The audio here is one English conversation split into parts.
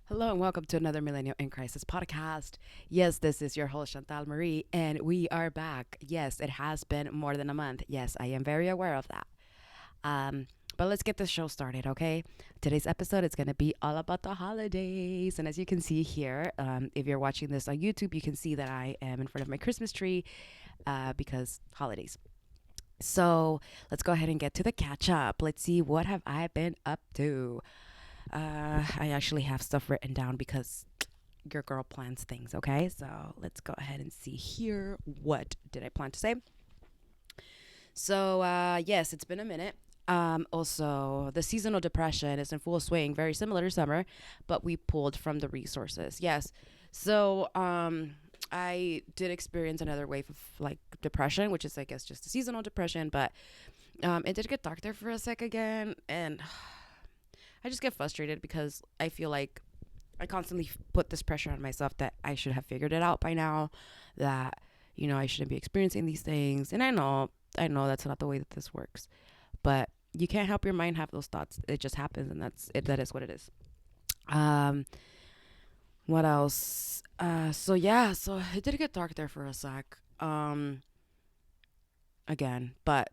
Hello and welcome to another Millennial in Crisis podcast. Yes, this is your host Chantal Marie, and we are back. Yes, it has been more than a month. Yes, I am very aware of that. Um, but let's get this show started, okay? Today's episode is going to be all about the holidays, and as you can see here, if you're watching this on YouTube, you can see that I am in front of my Christmas tree because holidays. So let's go ahead and get to the catch up. Let's see what have I been up to. I actually have stuff written down because your girl plans things, okay? So let's go ahead and see here. What did I plan to say? So, yes, it's been a minute. Also, the seasonal depression is in full swing, very similar to summer, but we pulled from the resources. Yes. So, I did experience another wave of like depression, which is, I guess, just a seasonal depression, but it did get dark there for a sec again. And I just get frustrated because I feel like I constantly put this pressure on myself that I should have figured it out by now, that I shouldn't be experiencing these things. And I know that's not the way that this works, but you can't help your mind have those thoughts. It just happens, and that's it. That is what it is. Um, what else? So yeah, so it did get dark there for a sec. Again, but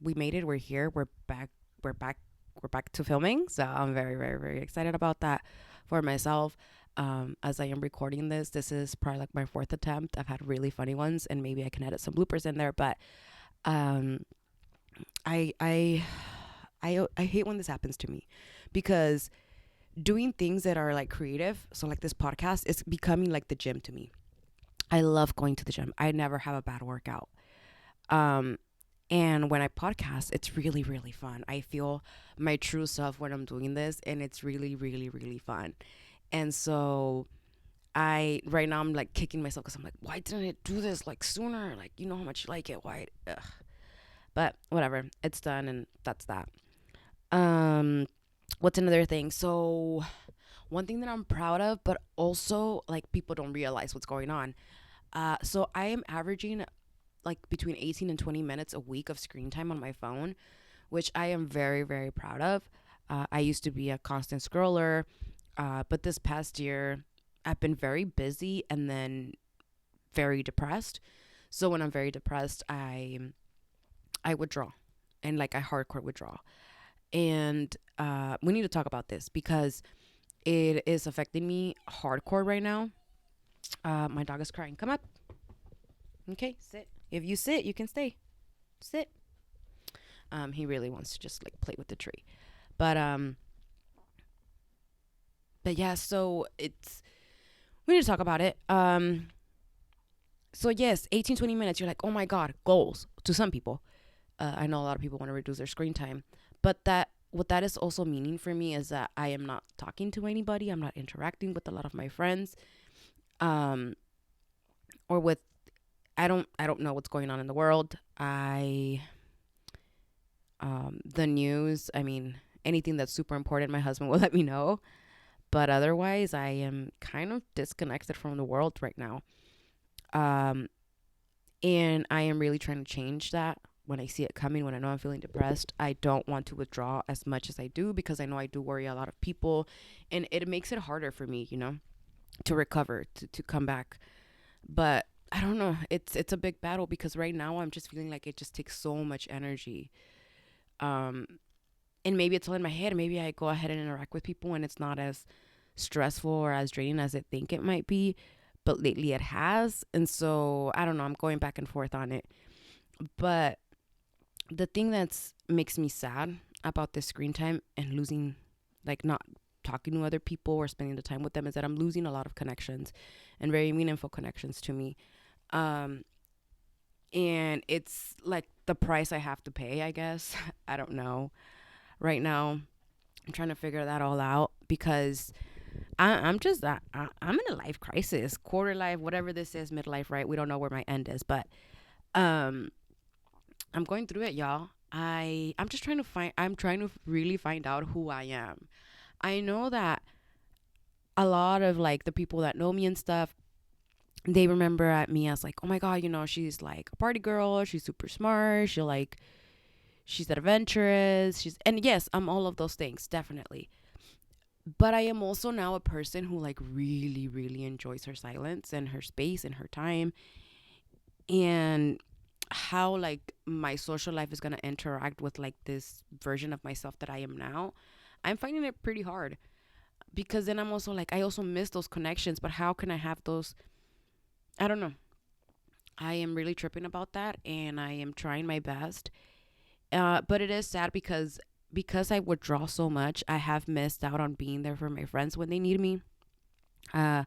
we made it. We're here. We're back. We're back. We're back to filming. So I'm very, very, very excited about that for myself. As I am recording this is probably like my fourth attempt. I've had really funny ones, and maybe I can edit some bloopers in there. But um, I I I hate when this happens to me because doing things that are like creative, so like this podcast, is becoming like the gym to me. I love going to the gym. I never have a bad workout. Um, and when I podcast, it's really, really fun. I feel my true self when I'm doing this, and it's really, really, really fun. And so right now, I'm like kicking myself because I'm like, why didn't I do this like sooner? Like, you know how much you like it. Why? Ugh. But whatever, it's done, and that's that. Um, what's another thing? So, one thing that I'm proud of, but also like people don't realize what's going on. So I am averaging like between 18 and 20 minutes a week of screen time on my phone, which I am very, very proud of. I used to be a constant scroller, but this past year, I've been very busy and then very depressed. So when I'm very depressed, I withdraw, and like I hardcore withdraw. And we need to talk about this because it is affecting me hardcore right now. My dog is crying. Come up. Okay, sit. If you sit, you can stay. Sit. He really wants to just like play with the tree. But but yeah, so it's we need to talk about it. So yes, 18 20 minutes, you're like, "Oh my god, goals." To some people. I know a lot of people want to reduce their screen time, but that what that is also meaning for me is that I am not talking to anybody. I'm not interacting with a lot of my friends. Um or with I don't know what's going on in the world. I The news, I mean, anything that's super important, my husband will let me know. But otherwise, I am kind of disconnected from the world right now. Um, and I am really trying to change that when I see it coming, when I know I'm feeling depressed. I don't want to withdraw as much as I do because I know I do worry a lot of people. And it makes it harder for me, to recover, to come back. But I don't know. It's a big battle because right now I'm just feeling like it just takes so much energy. Um, and maybe it's all in my head. Maybe I go ahead and interact with people and it's not as stressful or as draining as I think it might be. But lately it has. And so I don't know. I'm going back and forth on it. But the thing that's makes me sad about this screen time and losing, like not talking to other people or spending the time with them, is that I'm losing a lot of connections and very meaningful connections to me. Um, and it's like the price I have to pay, I guess. I don't know. Right now, I'm trying to figure that all out because I'm in a life crisis, quarter life, whatever this is, midlife, right? We don't know where my end is, but um, I'm going through it, y'all. I'm just trying to find. I'm trying to really find out who I am. I know that a lot of like the people that know me and stuff, they remember at me as like, oh my god, she's like a party girl. She's super smart. She's adventurous. And yes, I'm all of those things, definitely. But I am also now a person who like really, really enjoys her silence and her space and her time, and how like my social life is going to interact with like this version of myself that I am now. I'm finding it pretty hard, because then I'm also like, I also miss those connections, but how can I have those? I don't know. I am really tripping about that, and I am trying my best. But it is sad because I withdraw so much, I have missed out on being there for my friends when they need me. Uh,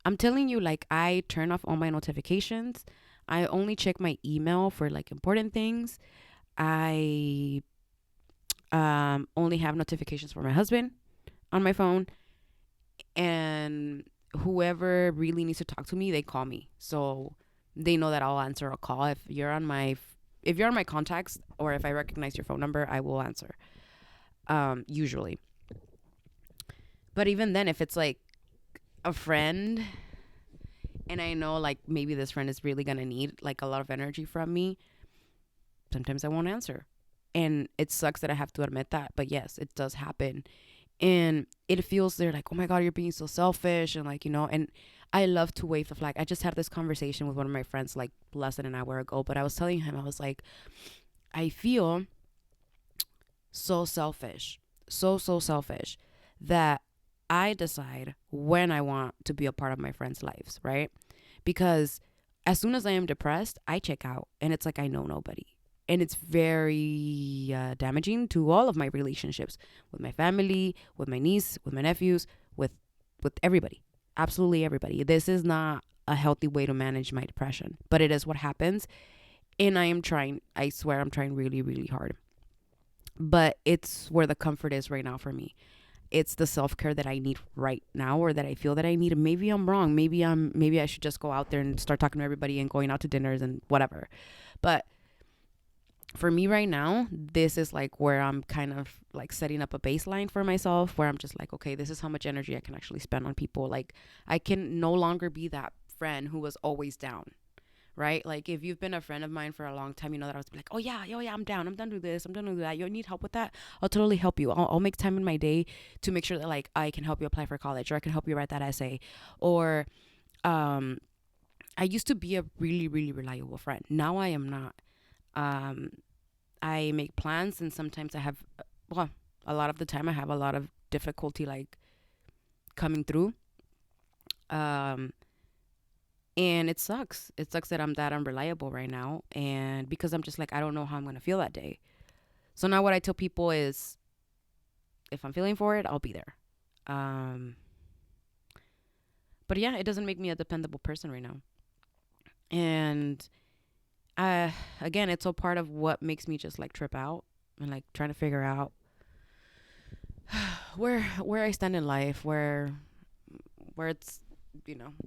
I'm telling you, like, I turn off all my notifications. I only check my email for like important things. I only have notifications for my husband on my phone, and whoever really needs to talk to me, they call me. So they know that I'll answer a call. If you're on my contacts, or if I recognize your phone number, I will answer. Usually. But even then, if it's like a friend, and I know like maybe this friend is really gonna need like a lot of energy from me, sometimes I won't answer. And it sucks that I have to admit that, but yes, it does happen. And it feels, they're like, oh my God, you're being so selfish. And like, and I love to wave the flag. I just had this conversation with one of my friends like less than an hour ago, but I was telling him, I was like, I feel so selfish, so selfish, that I decide when I want to be a part of my friends' lives, right? Because as soon as I am depressed, I check out, and it's like I know nobody. And it's very damaging to all of my relationships, with my family, with my niece, with my nephews, with everybody, absolutely everybody. This is not a healthy way to manage my depression, but it is what happens. And I am trying. I swear, I'm trying really, really hard. But it's where the comfort is right now for me. It's the self-care that I need right now, or that I feel that I need. Maybe I'm wrong. Maybe I should just go out there and start talking to everybody and going out to dinners and whatever. But for me right now, this is like where I'm kind of like setting up a baseline for myself, where I'm just like, okay, this is how much energy I can actually spend on people. Like, I can no longer be that friend who was always down, right? Like, if you've been a friend of mine for a long time, you know that I was like, oh yeah, yeah, I'm down. I'm done with this. I'm done with that. You need help with that? I'll totally help you. I'll make time in my day to make sure that like I can help you apply for college, or I can help you write that essay. Or um, I used to be a really, really reliable friend. Now I am not. Um, I make plans, and sometimes I have, well, a lot of the time I have a lot of difficulty like coming through. Um, and it sucks. It sucks that I'm that unreliable right now. And because I'm just like, I don't know how I'm going to feel that day. So now what I tell people is, if I'm feeling for it, I'll be there. Um, but yeah, it doesn't make me a dependable person right now. And again, it's all part of what makes me just like trip out, and like trying to figure out where I stand in life, where it's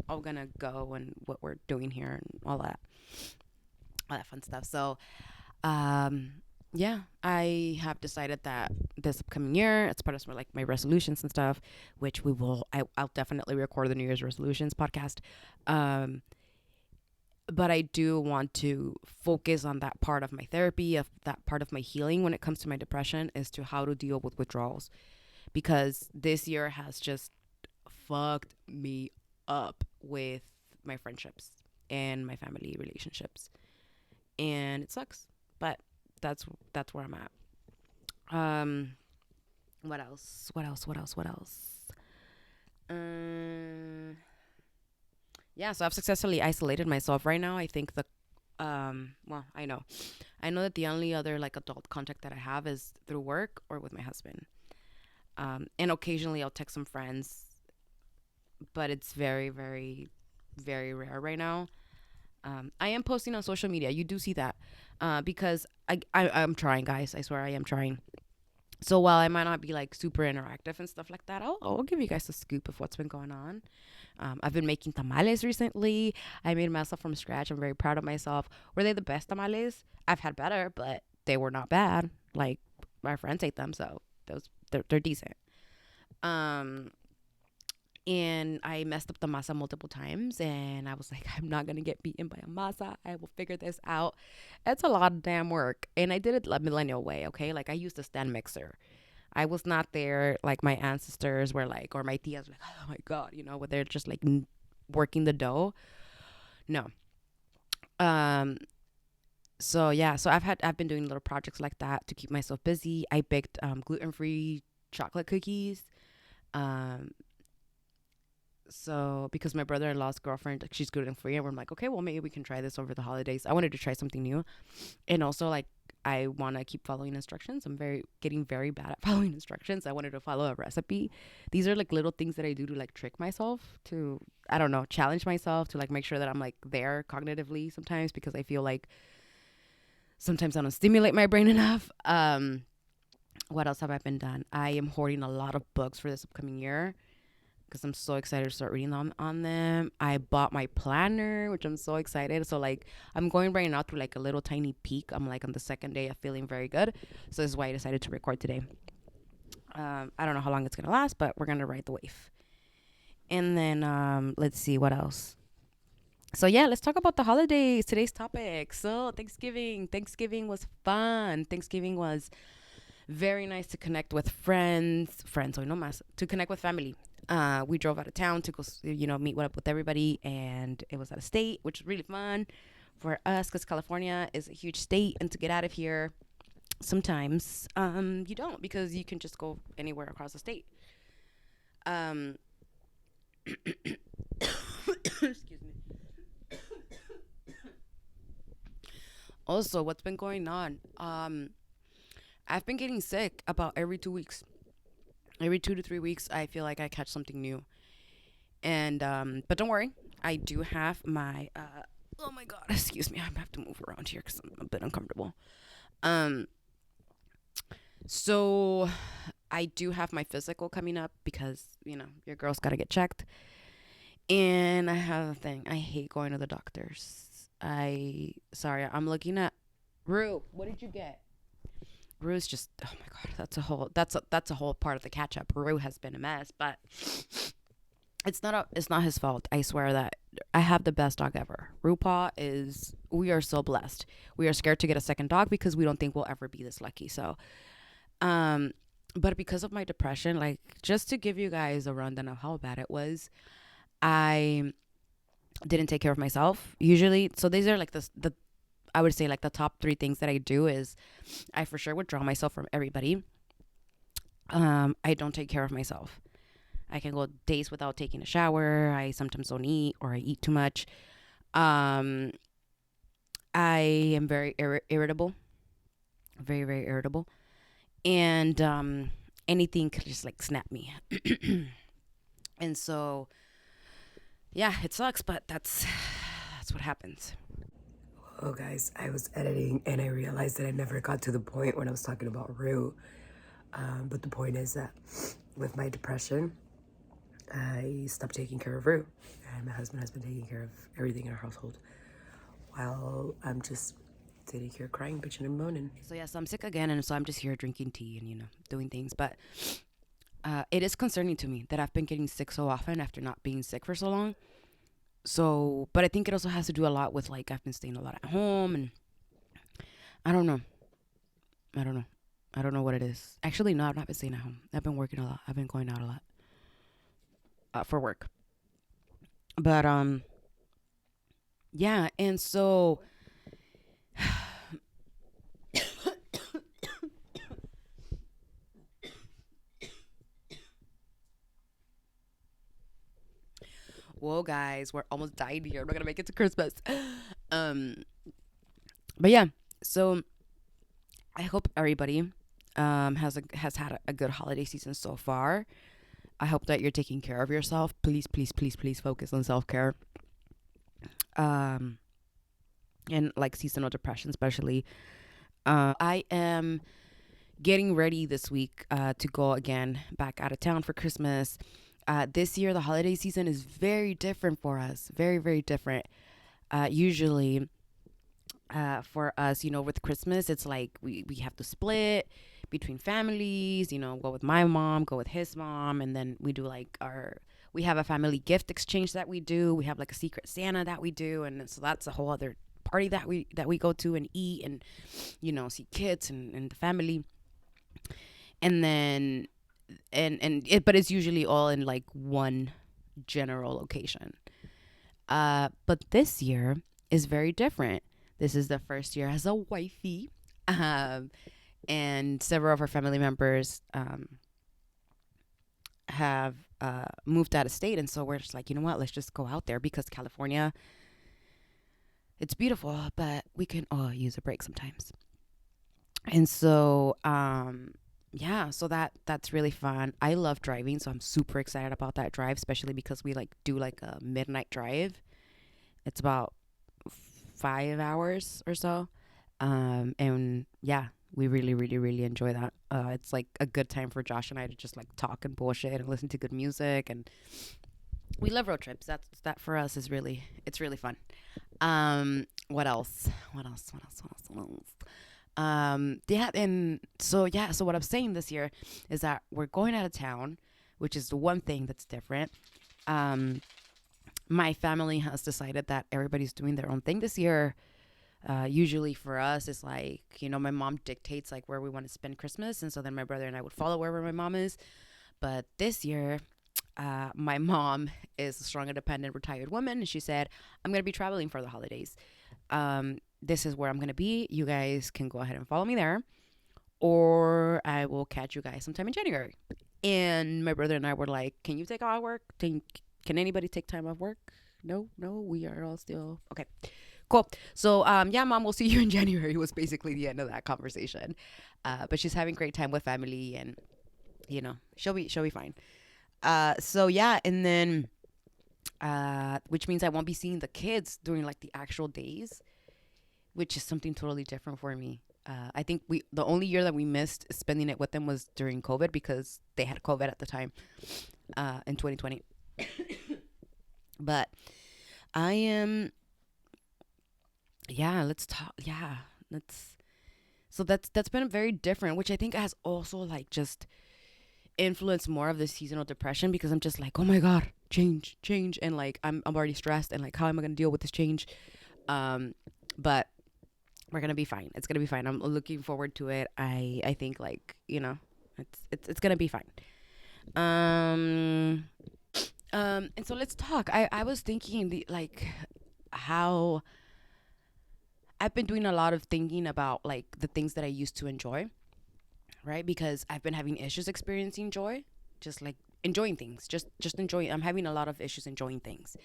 all gonna go, and what we're doing here, and all that fun stuff. So um yeah, I have decided that this upcoming year, it's part of like my resolutions and stuff, which I'll definitely record the New Year's resolutions podcast. um but I do want to focus on that part of my therapy, of that part of my healing when it comes to my depression, as to how to deal with withdrawals, because this year has just fucked me up with my friendships and my family relationships, and it sucks. But that's where I'm at. Um, what else? What else? What else? What else? Yeah. So I've successfully isolated myself. Right now, I think well, I know that the only other like adult contact that I have is through work or with my husband. And occasionally I'll text some friends, but it's very, very, very rare right now. I am posting on social media. You do see that, because I'm trying, guys. I swear I am trying. So while I might not be like super interactive and stuff like that, I'll give you guys a scoop of what's been going on. I've been making tamales recently. I made myself from scratch. I'm very proud of myself. Were they the best tamales? I've had better, but they were not bad. Like, my friends ate them, so they're decent. Um, and I messed up the masa multiple times, and I was like, I'm not gonna get beaten by a masa. I will figure this out. It's a lot of damn work, and I did it the millennial way. Okay, like I used a stand mixer. I was not there like my ancestors were like, or my tias like, oh my god, where they're just like working the dough. No. Um. So yeah, so I've been doing little projects like that to keep myself busy. I baked gluten free chocolate cookies. Um. So because my brother in law's girlfriend, like, she's gluten free, and we're like, okay, well maybe we can try this over the holidays. I wanted to try something new, and also like I want to keep following instructions. I'm very getting very bad at following instructions. I wanted to follow a recipe. These are like little things that I do to like trick myself to, I don't know, challenge myself to like make sure that I'm like there cognitively sometimes, because I feel like sometimes I don't stimulate my brain enough. What else have I been done? I am hoarding a lot of books for this upcoming year because I'm so excited to start reading on them. I bought my planner, which I'm so excited. So like I'm going right now through like a little tiny peak. I'm like on the second day of feeling very good. So this is why I decided to record today. I don't know how long it's gonna last, but we're gonna ride the wave. And then let's see what else. So yeah, let's talk about the holidays. Today's topic. So Thanksgiving. Thanksgiving was fun. Thanksgiving was very nice to connect with friends, hoy no más, to connect with family. We drove out of town to go, meet up with everybody, and it was out of state, which is really fun for us because California is a huge state, and to get out of here, sometimes you don't, because you can just go anywhere across the state. Um, excuse me. Also, what's been going on? I've been getting sick about every 2 weeks. Every 2 to 3 weeks, I feel like I catch something new. And but don't worry, I do have my oh my god, excuse me, I have to move around here because I'm a bit uncomfortable. Um, so I do have my physical coming up because your girl's got to get checked. And I have a thing. I hate going to the doctors. I'm looking at Rue. What did you get? Rue's just, oh my god, that's a whole part of the catch up. Rue has been a mess, but it's not his fault. I swear that I have the best dog ever. RuPaul is, we are so blessed. We are scared to get a second dog because we don't think we'll ever be this lucky. So, um, but because of my depression, like, just to give you guys a rundown of how bad it was, I didn't take care of myself usually. So these are like the I would say like the top three things that I do is I for sure withdraw myself from everybody. I don't take care of myself. I can go days without taking a shower. I sometimes don't eat, or I eat too much. Um, I am very irritable, very, very irritable. And anything could just like snap me. And so, yeah, it sucks, but that's what happens. Oh, guys, I was editing and I realized that I never got to the point when I was talking about Rue. But the point is that with my depression, I stopped taking care of Rue. And my husband has been taking care of everything in our household while I'm just sitting here crying, bitching, and moaning. So yeah, so I'm sick again, and so I'm just here drinking tea and doing things. But it is concerning to me that I've been getting sick so often after not being sick for so long. So, but I think it also has to do a lot with like I've been staying a lot at home, and I don't know. I don't know. I don't know what it is. Actually, no, I've not been staying at home. I've been working a lot. I've been going out a lot for work. But yeah, and so whoa, guys, we're almost dying here. We're not gonna make it to Christmas. Um, but yeah, so I hope everybody has had a good holiday season so far. I hope that you're taking care of yourself. Please, please, please, please focus on self care. Um, and like seasonal depression, especially. I am getting ready this week to go again back out of town for Christmas. This year, the holiday season is very different for us. Very, very different. Usually, for us, with Christmas, it's like we have to split between families, go with my mom, go with his mom, and then we do like we have a family gift exchange that we do. We have like a secret Santa that we do, and so that's a whole other party that we go to and eat and see kids and the family. and then and it, but it's usually all in like one general location. But this year is very different. This is the first year as a wifey, um, and several of our family members have moved out of state, and so we're just like, you know what, let's just go out there because California, it's beautiful, but we can all use a break sometimes. And so yeah, so that's really fun. I love driving, so I'm super excited about that drive, especially because we like do like a midnight drive. It's about 5 hours or so. And yeah, we really, really, really enjoy that. It's like a good time for Josh and I to just like talk and bullshit and listen to good music, and we love road trips. That for us is really, it's really fun. What else? What else? What else? What else? What else? Yeah, and so yeah, so what I'm saying this year is that we're going out of town, which is the one thing that's different. Um, my family has decided that everybody's doing their own thing this year. Usually for us, it's like, you know, my mom dictates like where we want to spend Christmas, and so then my brother and I would follow wherever my mom is. But this year, my mom is a strong, independent, retired woman, and she said, "I'm gonna be traveling for the holidays. This is where I'm gonna be. You guys can go ahead and follow me there, or I will catch you guys sometime in January." And my brother and I were like, "Can you take off work? Can anybody take time off work? No, no, we are all still okay." Cool. So, yeah, mom, we'll see you in January was basically the end of that conversation. But she's having great time with family, and you know, she'll be fine. So yeah, and then which means I won't be seeing the kids during like the actual days, which is something totally different for me. I think the only year that we missed spending it with them was during COVID because they had COVID at the time, in 2020. But I am, yeah. Let's talk. Yeah, let's. So that's been very different, which I think has also like just influenced more of the seasonal depression because I'm just like, oh my god, change, change, and like I'm already stressed and like how am I gonna deal with this change? But we're gonna be fine. It's gonna be fine. I'm looking forward to it. I think like, you know, it's gonna be fine. Um and so let's talk. I was thinking the like how I've been doing a lot of thinking about like the things that I used to enjoy, right? Because I've been having issues experiencing joy, just like enjoying things, just enjoying. I'm having a lot of issues enjoying things,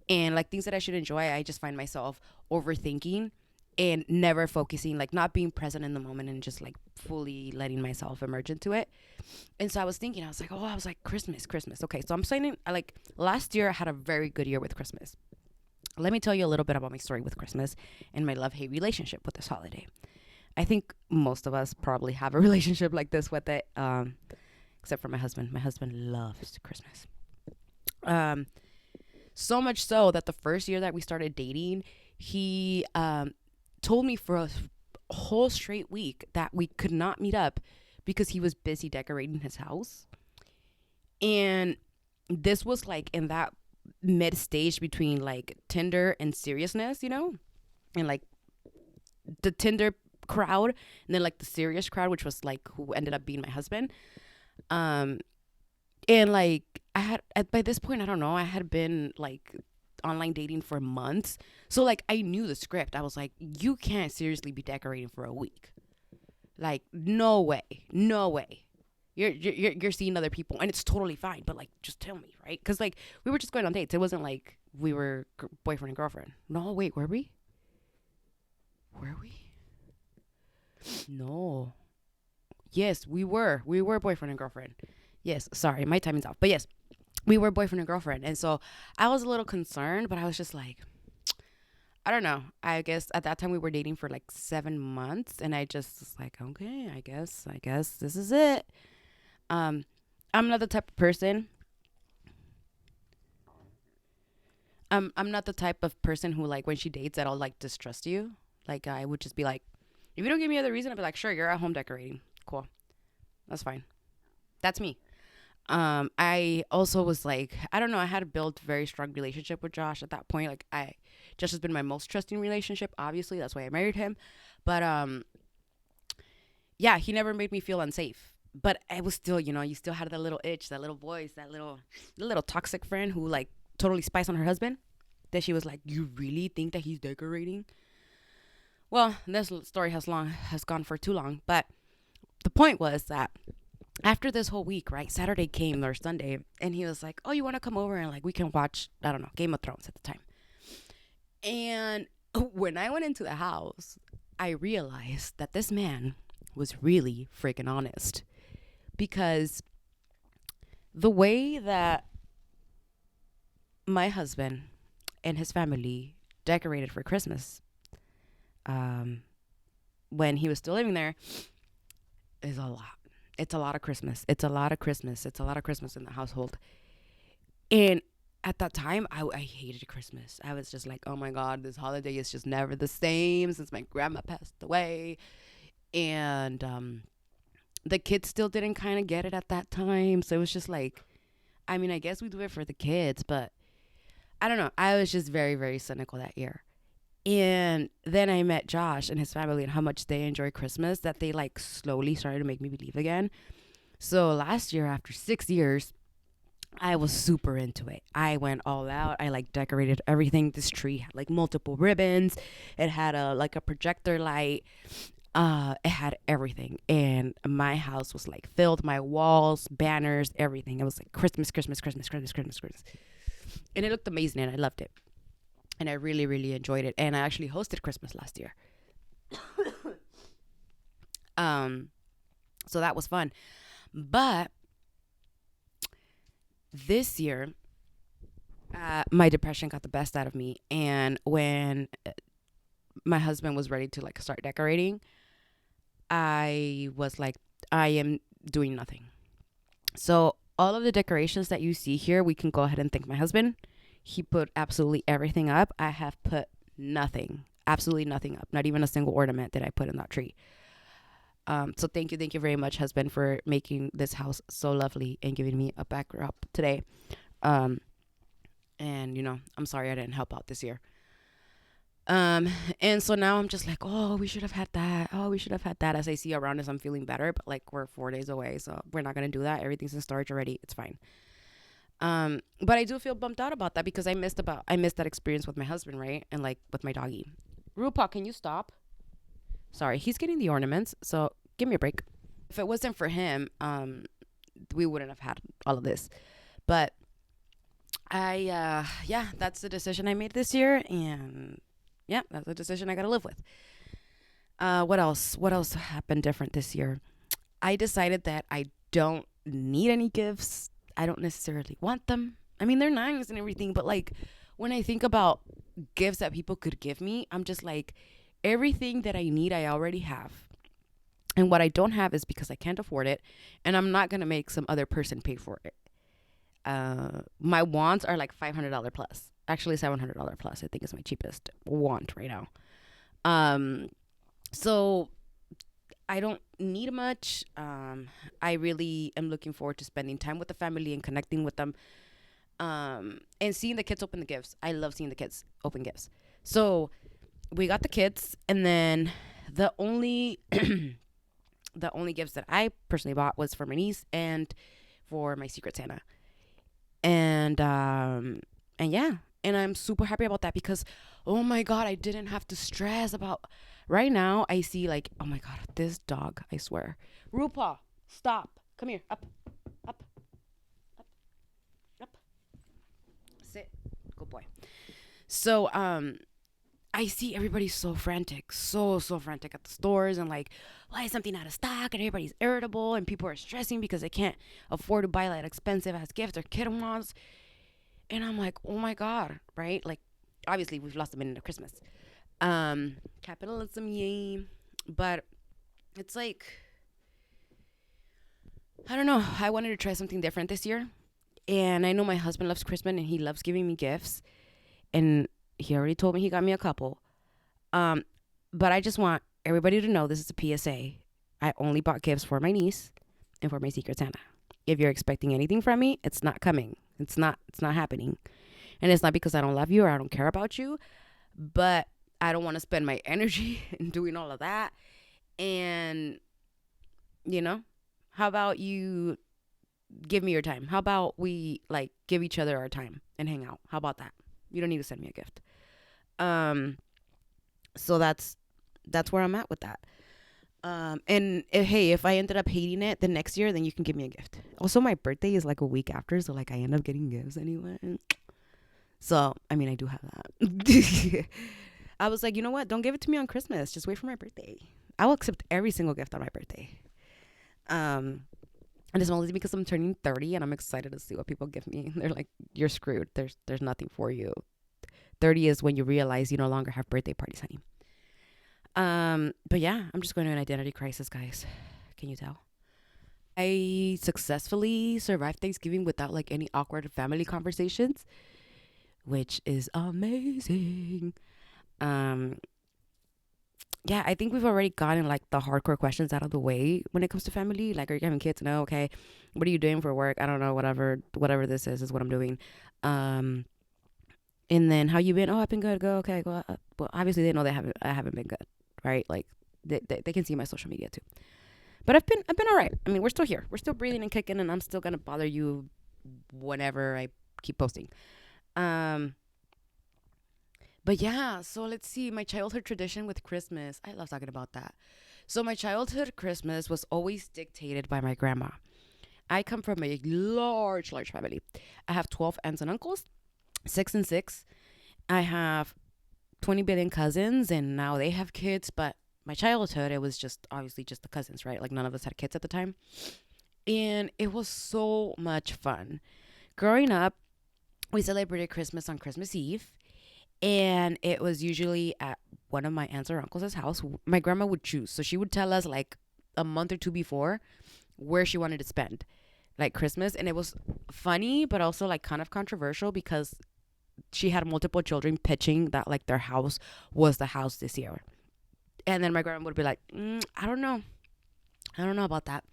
and like things that I should enjoy, I just find myself overthinking and never focusing, like not being present in the moment and just like fully letting myself emerge into it. And so I was thinking, I was like, oh, I was like, Christmas, Christmas. Okay, so I'm saying, like, last year I had a very good year with Christmas. Let me tell you a little bit about my story with Christmas and my love hate relationship with this holiday. I think most of us probably have a relationship like this with it, except for my husband. My husband loves Christmas. Um, so much so that the first year that we started dating, he told me for a whole straight week that we could not meet up because he was busy decorating his house. And this was like in that mid stage between like Tinder and seriousness, you know? And like the Tinder crowd and then like the serious crowd, which was like who ended up being my husband. Um and like I had by this point, I don't know, I had been like online dating for months. So like I knew the script. I was like, you can't seriously be decorating for a week. Like no way. No way. You're seeing other people and it's totally fine, but like just tell me, right? Cuz like we were just going on dates. It wasn't like we were boyfriend and girlfriend. No, wait, were we? Were we? No. Yes, we were. We were boyfriend and girlfriend. Yes, sorry, my timing's off. But yes, we were boyfriend and girlfriend. And so I was a little concerned, but I was just like, I don't know. I guess at that time we were dating for like 7 months, and I just was like, okay, I guess this is it. Um, I'm not the type of person. I'm not the type of person who like when she dates that I'll like distrust you. Like I would just be like, if you don't give me other reason, I'd be like, sure, you're at home decorating. Cool, that's fine. That's me. I also was like, I don't know, I had built a very strong relationship with Josh at that point. Like Josh has been my most trusting relationship, obviously, that's why I married him. But yeah, he never made me feel unsafe. but I was still, you still had that little itch, that little voice, the little toxic friend who like totally spies on her husband. That she was like, "You really think that he's decorating?" Well, this story has gone for too long, but the point was that after this whole week, right? Saturday came or Sunday, and he was like, "Oh, you want to come over and like we can watch, I don't know, Game of Thrones at the time." And when I went into the house, I realized that this man was really freaking honest, because the way that my husband and his family decorated for Christmas, um, when he was still living there, is a lot. It's a lot of Christmas. It's a lot of Christmas. It's a lot of Christmas in the household. And at that time, I hated Christmas. I was just like, oh my God, this holiday is just never the same since my grandma passed away. And the kids still didn't kind of get it at that time. So it was just like, I mean, I guess we do it for the kids, but I don't know. I was just very, very cynical that year. And then I met Josh and his family and how much they enjoy Christmas, that they like slowly started to make me believe again. So last year, after 6 years, I was super into it. I went all out. I like decorated everything. This tree had like multiple ribbons. It had a like a projector light. It had everything, and my house was like filled. My walls, banners, everything. It was like Christmas, Christmas, Christmas, Christmas, Christmas, Christmas, and it looked amazing, and I loved it, and I really, really enjoyed it. And I actually hosted Christmas last year. Um, so that was fun. But this year, my depression got the best out of me, and when my husband was ready to like start decorating, I was like, I am doing nothing. So all of the decorations that you see here, we can go ahead and thank my husband. He put absolutely everything up. I have put nothing, absolutely nothing up. Not even a single ornament did I put in that tree. So thank you very much, husband, for making this house so lovely and giving me a backdrop today. Um, and I'm sorry I didn't help out this year. Um, and so now I'm just like, oh, we should have had that. Oh, we should have had that. As I see around us, I'm feeling better, but like we're 4 days away, so we're not gonna do that. Everything's in storage already. It's fine. But I do feel bummed out about that because I missed that experience with my husband, right? And like with my doggy. Rupa, can you stop? Sorry, he's getting the ornaments, so give me a break. If it wasn't for him, we wouldn't have had all of this. But yeah, that's the decision I made this year, and yeah, that's a decision I gotta live with. What else? What else happened different this year? I decided that I don't need any gifts. I don't necessarily want them. I mean, they're nice and everything, but like when I think about gifts that people could give me, I'm just like, everything that I need, I already have. And what I don't have is because I can't afford it, and I'm not gonna make some other person pay for it. My wants are like $500 plus. Actually, $700 plus. I think is my cheapest want right now. Um, so I don't need much. I really am looking forward to spending time with the family and connecting with them. And seeing the kids open the gifts. I love seeing the kids open gifts. So we got the kids, and then the only the only gifts that I personally bought was for my niece and for my Secret Santa. And yeah, and I'm super happy about that because oh my God, I didn't have to stress about. Right now I see like, oh my God, this dog, I swear. Rupa, stop, come here, up, up, up, up, sit, good boy. So I see everybody so frantic, so frantic at the stores, and like, why is something out of stock? And everybody's irritable, and people are stressing because they can't afford to buy like expensive ass gifts their kid wants. And I'm like, oh my God, right? Like, obviously we've lost a minute of Christmas. Capitalism, yay. But it's like, I don't know. I wanted to try something different this year. And I know my husband loves Christmas and he loves giving me gifts. And he already told me he got me a couple. Um, but I just want everybody to know this is a PSA. I only bought gifts for my niece and for my Secret Santa. If you're expecting anything from me, it's not coming. It's not happening. And it's not because I don't love you or I don't care about you, but I don't want to spend my energy in doing all of that. And you know, How about you give me your time? How about we like give each other our time and hang out? How about that? You don't need to send me a gift. Um, so that's where I'm at with that. And hey, if I ended up hating it the next year, then you can give me a gift. Also, my birthday is like a week after, so like I end up getting gifts anyway. So I mean, I do have that. I was like, you know what? Don't give it to me on Christmas. Just wait for my birthday. I will accept every single gift on my birthday. Um, and it's mostly because I'm turning 30 and I'm excited to see what people give me. They're like, you're screwed. There's nothing for you. 30 is when you realize you no longer have birthday parties, honey. But yeah, I'm just going to an identity crisis, guys. Can you tell? I successfully survived Thanksgiving without like any awkward family conversations, which is amazing. Um, yeah, I think we've already gotten like the hardcore questions out of the way when it comes to family. Like, are you having kids? No, okay. What are you doing for work? I don't know. Whatever this is what I'm doing. Um, and then how you been? Oh, I've been good. Go okay. Go. Well, obviously they know I haven't been good, right? Like, they can see my social media too. But I've been all right. I mean, we're still here. We're still breathing and kicking, and I'm still gonna bother you whenever I keep posting. Um, but yeah, so let's see. My childhood tradition with Christmas. I love talking about that. So my childhood Christmas was always dictated by my grandma. I come from a large family. I have 12 aunts and uncles, 6 and 6. I have 20 billion cousins, and now they have kids. But my childhood, it was just obviously just the cousins, right? Like none of us had kids at the time, and it was so much fun. Growing up, we celebrated Christmas on Christmas Eve, and it was usually at one of my aunts or uncles' house. My grandma would choose, so she would tell us like a month or two before where she wanted to spend like Christmas, and it was funny but also like kind of controversial because she had multiple children pitching that like their house was the house this year. And then my grandma would be like, I don't know. I don't know about that.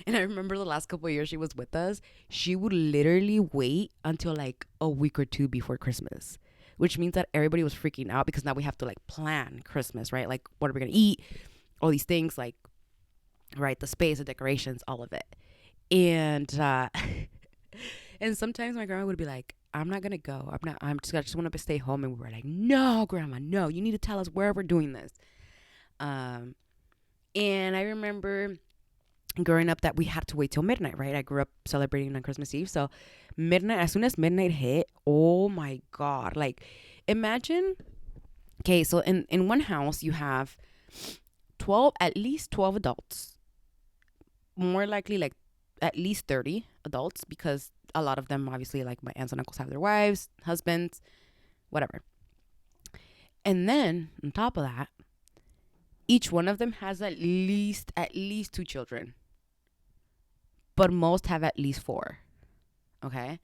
And I remember the last couple of years she was with us, she would literally wait until like a week or two before Christmas, which means that everybody was freaking out because now we have to like plan Christmas, right? Like, what are we going to eat? All these things, like, right? The space, the decorations, all of it. And, and sometimes my grandma would be like, I'm not gonna go. I just want to stay home. And we were like, no, grandma, no. You need to tell us where we're doing this. Um, and I remember growing up that we had to wait till midnight, right? I grew up celebrating on Christmas Eve. So midnight, as soon as midnight hit, oh my God. Like imagine, okay, so in one house you have 12, at least 12 adults, more likely like at least 30 adults because a lot of them obviously like my aunts and uncles have their wives, husbands, whatever. And then on top of that, each one of them has at least two children, but most have at least four. Okay.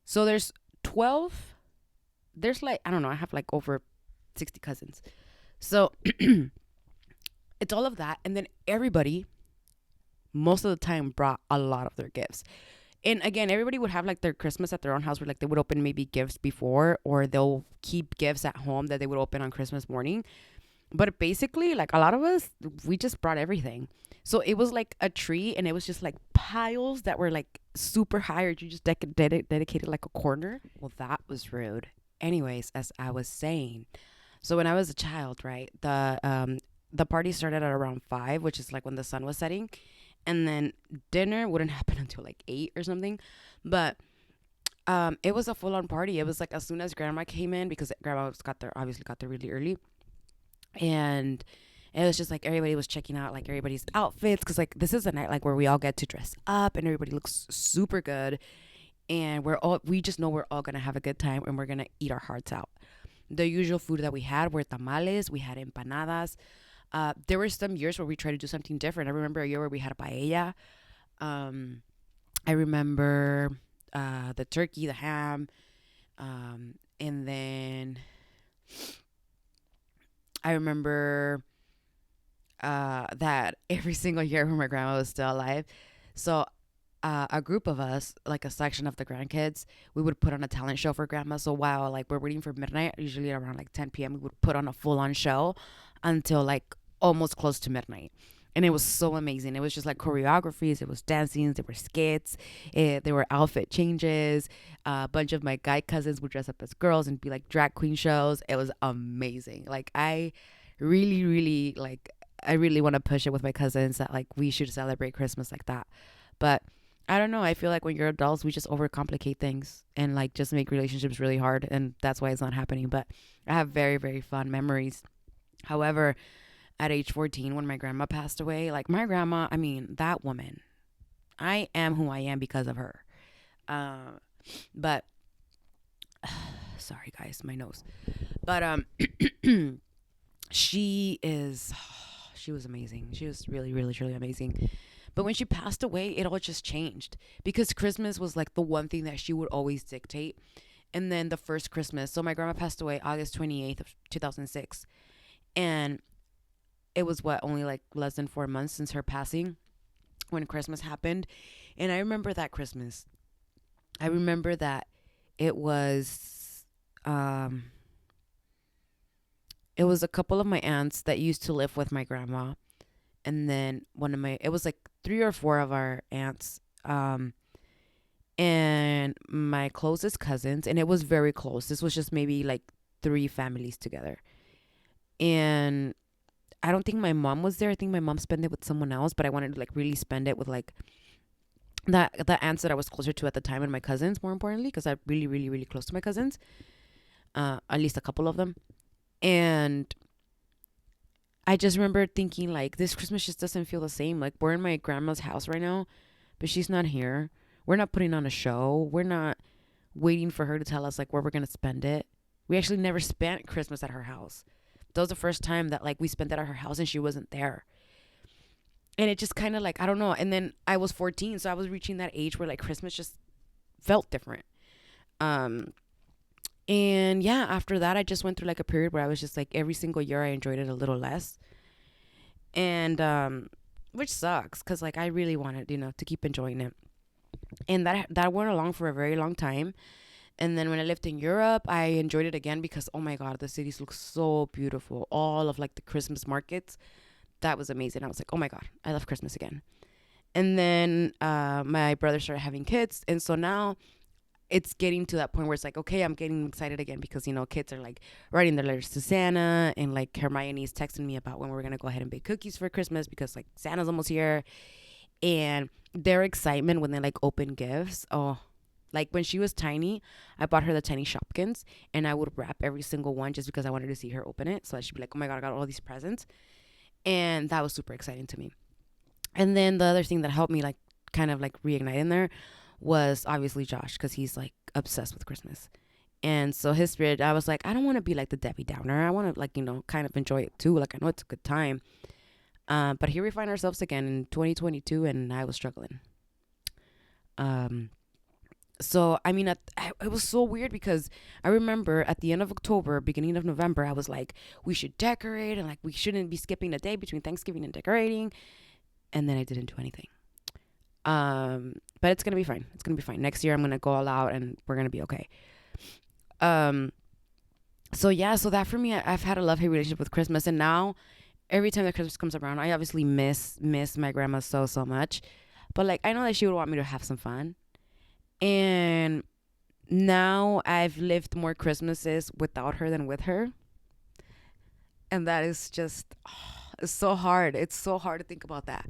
So there's 12. There's like, I don't know, I have like over 60 cousins. So it's all of that. And then everybody, most of the time, brought a lot of their gifts. And again, everybody would have like their Christmas at their own house where like they would open maybe gifts before or they'll keep gifts at home that they would open on Christmas morning. But basically, like a lot of us, we just brought everything. So it was like a tree and it was just like piles that were like super high or you just dedicated like a corner. Well, that was rude. Anyways, as I was saying, so when I was a child, right, the party started at around 5, which is like when the sun was setting, and then dinner wouldn't happen until like 8 or something. But it was a full on party. It was like as soon as grandma came in because grandma got there really early, and it was just like everybody was checking out like everybody's outfits because like this is a night like where we all get to dress up and everybody looks super good, and we just know we're all gonna have a good time and we're gonna eat our hearts out. The usual food that we had were tamales, we had empanadas. There were some years where we tried to do something different. I remember a year where we had a paella. um I remember the turkey, the ham, and then I remember that every single year when my grandma was still alive. So a group of us, like a section of the grandkids, we would put on a talent show for grandma. So while like we're waiting for midnight, usually around like 10 p.m., we would put on a full on show until like almost close to midnight. And it was so amazing. It was just like choreographies, it was dancing, there were skits, there were outfit changes. A bunch of my guy cousins would dress up as girls and be like drag queen shows. It was amazing. Like I really, really like. I really want to push it with my cousins that like we should celebrate Christmas like that. But I don't know. I feel like when you're adults, we just overcomplicate things and like just make relationships really hard, and that's why it's not happening. But I have very, very fond memories. However, at age 14 when my grandma passed away. Like my grandma, I mean, that woman, I am who I am because of her. Uh, but sorry guys, my nose. But she is she was amazing. She was really, really, truly amazing. But when she passed away, it all just changed because Christmas was like the one thing that she would always dictate. And then the first Christmas, so my grandma passed away August 28th of 2006, and it was what, only like less than 4 months since her passing when Christmas happened. And I remember that Christmas. I remember that it was um it was a couple of my aunts that used to live with my grandma, and then one of my, it was like three or four of our aunts, and my closest cousins, and it was very close. This was just maybe like three families together. And I don't think my mom was there. I think my mom spent it with someone else, but I wanted to like really spend it with like that the aunts that I was closer to at the time, and my cousins more importantly, because I'm really, really, really close to my cousins. At least a couple of them. And I just remember thinking like this Christmas just doesn't feel the same. Like we're in my grandma's house right now, but she's not here. We're not putting on a show. We're not waiting for her to tell us like where we're gonna spend it. We actually never spent Christmas at her house. That was the first time that like we spent it at her house and she wasn't there. And it just kind of like, I don't know. And then I was 14, so I was reaching that age where like Christmas just felt different. Um and yeah, after that I just went through like a period where I was just like every single year I enjoyed it a little less. And which sucks cuz like I really wanted, to keep enjoying it. And that went along for a very long time. And then when I lived in Europe, I enjoyed it again because oh my god, the cities look so beautiful. All of like the Christmas markets, that was amazing. I was like, oh my god, I love Christmas again. And then my brother started having kids, and so now it's getting to that point where it's like, okay, I'm getting excited again because kids are like writing their letters to Santa, and like Hermione's texting me about when we're gonna go ahead and bake cookies for Christmas because like Santa's almost here, and their excitement when they like open gifts. Oh, like when she was tiny, I bought her the tiny Shopkins, and I would wrap every single one just because I wanted to see her open it. So that she'd be like, oh my god, I got all these presents, and that was super exciting to me. And then the other thing that helped me like kind of like reignite in there was obviously Josh, because he's like obsessed with Christmas. And so his spirit, I was like, I don't want to be like the Debbie Downer. I want to like, kind of enjoy it too. Like I know it's a good time. But here we find ourselves again in 2022, and I was struggling. Um, so I mean, it was so weird because I remember at the end of October, beginning of November, I was like, we should decorate, and like we shouldn't be skipping a day between Thanksgiving and decorating. And then I didn't do anything. But it's gonna be fine. It's gonna be fine. Next year I'm gonna go all out, and we're gonna be okay. Um, so yeah, so that for me, I've had a love hate relationship with Christmas, and now every time that Christmas comes around, I obviously miss my grandma so much. But like I know that she would want me to have some fun, and now I've lived more Christmases without her than with her, and that is just it's so hard. It's so hard to think about that.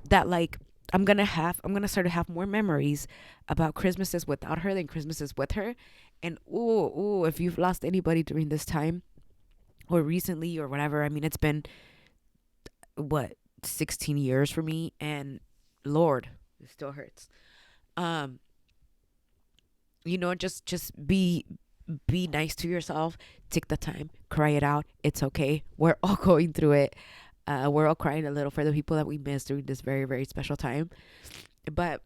That like I'm gonna start to have more memories about Christmases without her than Christmases with her. And ooh, if you've lost anybody during this time or recently or whatever, I mean it's been what 16 years for me, and Lord, it still hurts. Um, just be nice to yourself. Take the time, cry it out. It's okay. We're all going through it. We're all crying a little for the people that we miss during this very, very special time. But,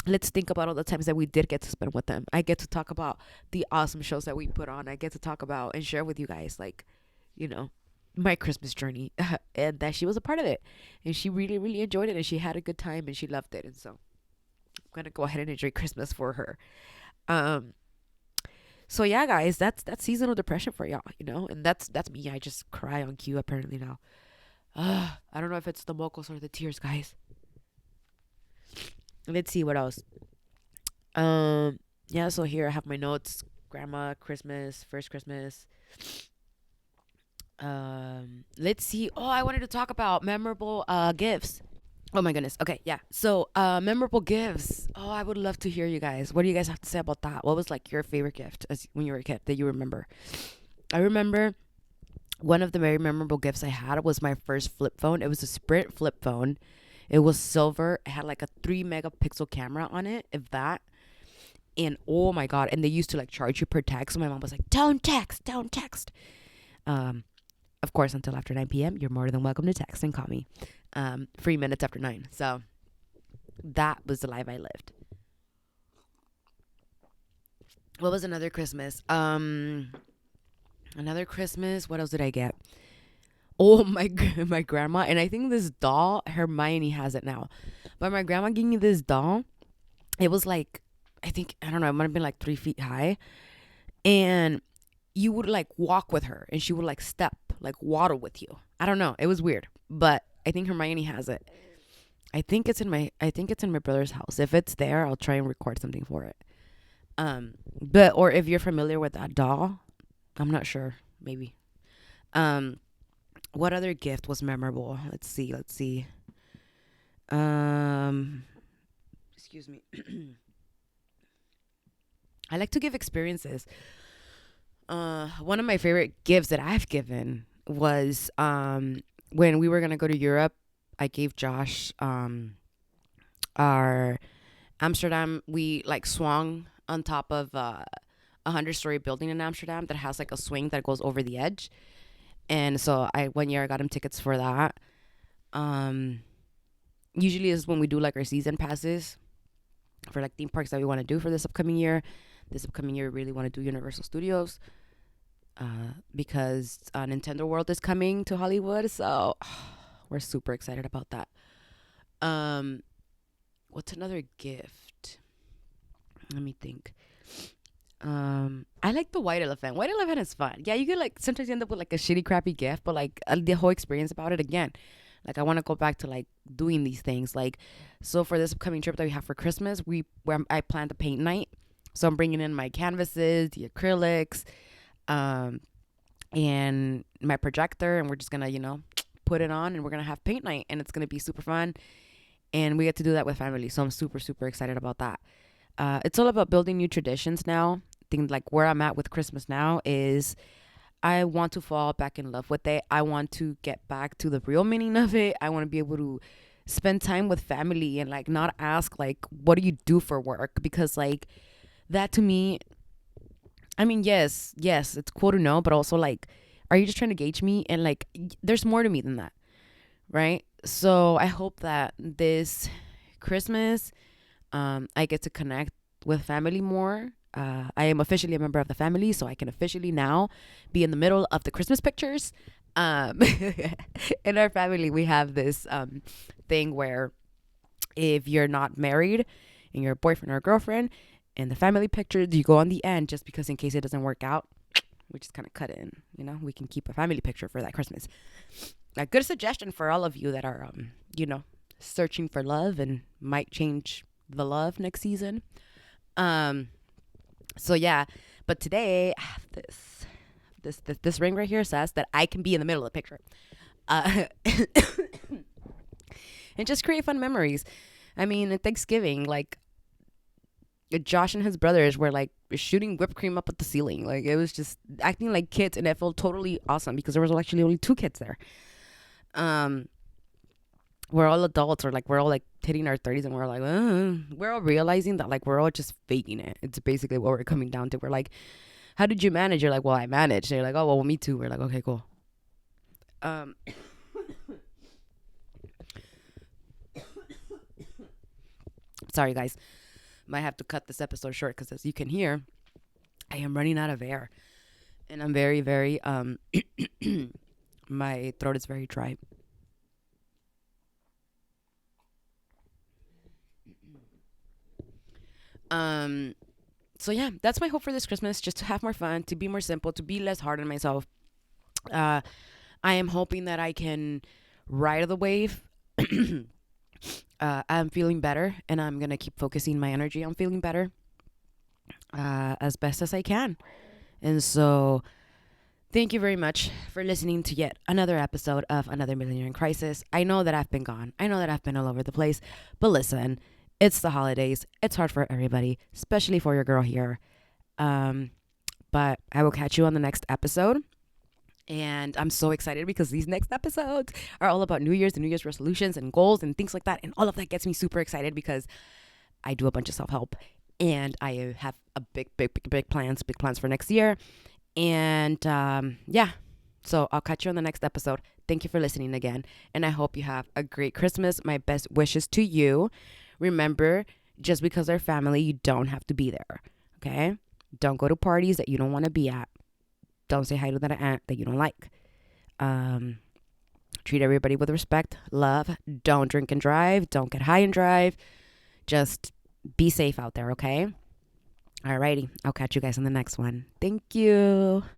let's think about all the times that we did get to spend with them. I get to talk about the awesome shows that we put on. I get to talk about and share with you guys, like, you know, my Christmas journey and that she was a part of it. And she really, really enjoyed it, and she had a good time and she loved it. And so I'm going to go ahead and enjoy Christmas for her. Um, so yeah, guys, that's seasonal depression for y'all, and that's me. I just cry on cue apparently now. I don't know if it's the mocos or the tears, guys. Let's see what else. Yeah, so here I have my notes. Grandma, Christmas, first Christmas. Let's see. Oh, I wanted to talk about memorable gifts. Oh my goodness. Okay, yeah. So, memorable gifts. Oh, I would love to hear you guys. What do you guys have to say about that? What was like your favorite gift as when you were a kid that you remember? I remember one of the very memorable gifts I had was my first flip phone. It was a Sprint flip phone. It was silver. It had like a 3 megapixel camera on it, if that. And oh my god! And they used to like charge you per text. So my mom was like, "Don't text, don't text." Um, of course, until after 9 p.m., you're more than welcome to text and call me. 3 minutes after 9. So that was the life I lived. What was another Christmas? Another Christmas. What else did I get? Oh my my grandma, and I think this doll Hermione has it now. But my grandma gave me this doll. It was like, I think, I don't know, it might have been like 3 feet high, and you would like walk with her, and she would like step, like waddle with you. I don't know. It was weird, but I think Hermione has it. I think it's in my brother's house. If it's there, I'll try and record something for it. But or if you're familiar with that doll, I'm not sure. Maybe. Um, what other gift was memorable? Let's see. Let's see. Um, excuse me. I like to give experiences. One of my favorite gifts that I've given was when we were gonna go to Europe. I gave Josh our Amsterdam. We like swung on top of a 100-story building in Amsterdam that has like a swing that goes over the edge. And so I 1 year I got him tickets for that. Um, Usually is when we do like our season passes for like theme parks that we want to do for this upcoming year. This upcoming year, we really want to do Universal Studios because Nintendo World is coming to Hollywood. So we're super excited about that. Um, what's another gift? Let me think. I like the white elephant. White elephant is fun. Yeah, you could like sometimes you end up with like a shitty, crappy gift, but like the whole experience about it again. Like I want to go back to like doing these things. Like so for this upcoming trip that we have for Christmas, I plan to paint night. So I'm bringing in my canvases, the acrylics, um, and my projector, and we're just gonna put it on, and we're gonna have paint night, and it's gonna be super fun. And we get to do that with family, so I'm super super excited about that. It's all about building new traditions now. I think like where I'm at with Christmas now is I want to fall back in love with it. I want to get back to the real meaning of it. I want to be able to spend time with family and like not ask like what do you do for work, because like that to me, I mean, yes, it's cool to know, but also like are you just trying to gauge me? And like there's more to me than that, right? So I hope that this Christmas I get to connect with family more. I am officially a member of the family, so I can officially now be in the middle of the Christmas pictures. Um, in our family, we have this thing where if you're not married and you're a boyfriend or a girlfriend, in the family pictures, you go on the end just because in case it doesn't work out, we just kind of cut it in. We can keep a family picture for that Christmas. A good suggestion for all of you that are, searching for love and might change the love next season. Um, so yeah, but today I have this ring right here says that I can be in the middle of the picture, uh, and just create fun memories. I mean, at Thanksgiving, like Josh and his brothers were like shooting whipped cream up at the ceiling. Like it was just acting like kids, and it felt totally awesome because there was actually only two kids there. Um, we're all adults, or like we're all like hitting our 30s, and we're like we're all realizing that like we're all just faking it. It's basically what we're coming down to. We're like, how did you manage? You're like, well, I managed. And you're like, oh well, me too. We're like, okay, cool. um Sorry guys, might have to cut this episode short because as you can hear, I am running out of air, and I'm very very my throat is very dry. um so yeah, that's my hope for this Christmas, just to have more fun, to be more simple, to be less hard on myself. uh I am hoping that I can ride of the wave. I'm feeling better, and I'm gonna keep focusing my energy on feeling better as best as I can. And so, thank you very much for listening to yet another episode of Another Millionaire in Crisis. I know that I've been gone. I know that I've been all over the place. But listen, it's the holidays. It's hard for everybody, especially for your girl here. Um, but I will catch you on the next episode. And I'm so excited because these next episodes are all about New Year's and New Year's resolutions and goals and things like that. And all of that gets me super excited because I do a bunch of self help and I have a big plans for next year. And yeah, so I'll catch you on the next episode. Thank you for listening again. And I hope you have a great Christmas. My best wishes to you. Remember, just because they're family, you don't have to be there. Okay? Don't go to parties that you don't want to be at. Don't say hi to that aunt that you don't like. Um, Treat everybody with respect, love. Don't drink and drive. Don't get high and drive. Just be safe out there, okay? Alrighty. I'll catch you guys on the next one. Thank you.